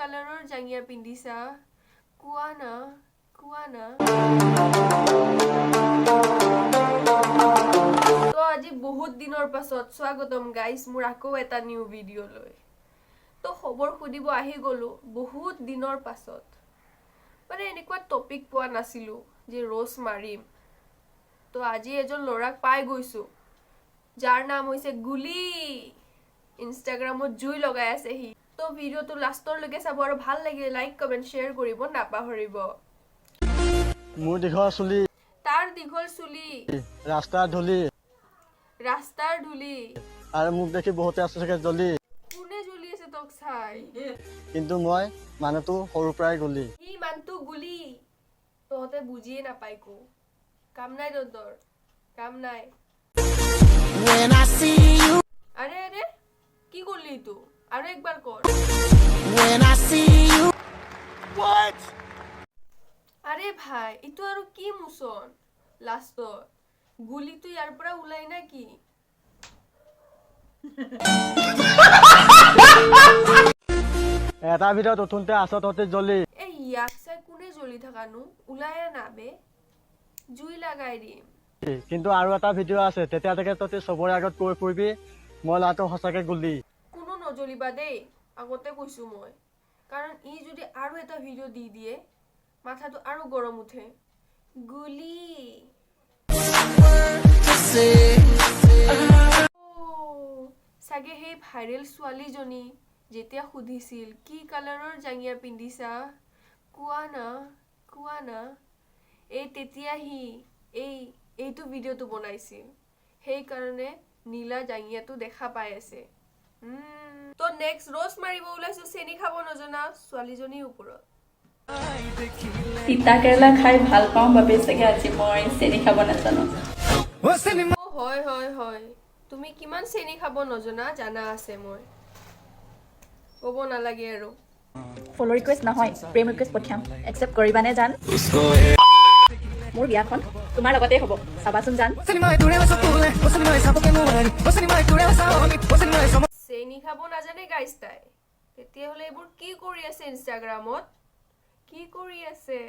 কালাৰৰ জাঙিয়া পিন্ধিছা কোৱা না তো আজি বহুত দিনৰ পাছত স্বাগতম গাইস মোৰ আকৌ এটা নিউ ভিডিঅ লৈ তো খবৰ খুদিব আহি গলো বহুত দিনৰ পাছত মানে এনেকুৱা টপিক পোৱা নাছিলো যে ৰোজ মাৰিম তো আজি এজন লৰাক পাই গৈছো যাৰ নাম হৈছে গুলি ইনষ্টাগ্ৰামত জুই লগাই আছে হি তো ভিডিঅটো লাষ্টৰ লৈকে চাব আৰু ভাল লাগিলে লাইক কমেন্ট শেয়াৰ কৰিব নাপাহৰিব মোৰ দীঘল চুলি তাৰ দীঘল চুলি ৰাস্তাৰ ধূলি আৰু মোক দেখি বহুতে আছে চাগে জ্বলি কোনে জ্বলি আছে তোক চাই কিন্তু মই মানুহটো সৰুৰ পৰাই গলি ই মানটো গুলি তহঁতে বুজিয়ে নাপাই কো কাম নাই তোৰ কাম নাই আৰে আৰে কি কৰলি তো আৰো একবাৰ কৰ আৰে ভাই ইতো আৰু কি মুছন লাষ্টৰ গুলি তো ইয়াৰ পৰা উলাই না কি এটা ভিতৰত উঠোনতে আছ তহঁতে জ্বলি এই ইয়াক চাই কোনে জ্বলি থাকানো উলাই না বে জুই লাগাই দিম কিন্তু আৰু এটা ভিডিঅ' আছে তেতিয়া তাকে তহঁতে চবৰে আগত কৈ ফুৰিবি মই ল'ৰাটো সঁচাকে গুলি কোনো নজ্বলিবা দেই আগতে কৈছো মই কাৰণ ই যদি আৰু এটা ভিডিঅ' দি দিয়ে মাথাটো আৰু গৰম উঠে গুলি সাগে হে ভাইৰেল ছোৱালীজনী যেতিয়া সুধিছিল কি কালাৰৰ জাঙিয়া পিন্ধিছা কোৱা না এই তেতিয়া এইটো ভিডিঅ'টো বনাইছিল সেই কাৰণে নীলা জাঙিয়াটো দেখা পাই আছে তো নেক্সট ৰোজ মাৰিব ওলাইছো চেনি খাব নজনা ছোৱালীজনীৰ ওপৰত তিতা কেৰেলা খাই ভাল পাওঁ বাবে চাগে আজি মই চেনি খাব নাজানো হয় তুমি কিমান চেনি খাব নজনা জানা আছে মই ক'ব নালাগে আৰু ফলো ৰিকুৱেষ্ট নহয় প্ৰেম ৰিকুৱেষ্ট পঠিয়াম একচেপ্ট কৰিবানে জান মোৰ বিয়াখন তোমাৰ লগতে হ'ব চাবাচোন জান চেনি খাব নাজানে গাইছ তাই তেতিয়াহ'লে এইবোৰ কি কৰি আছে ইনষ্টাগ্ৰামত কি কৰি আছে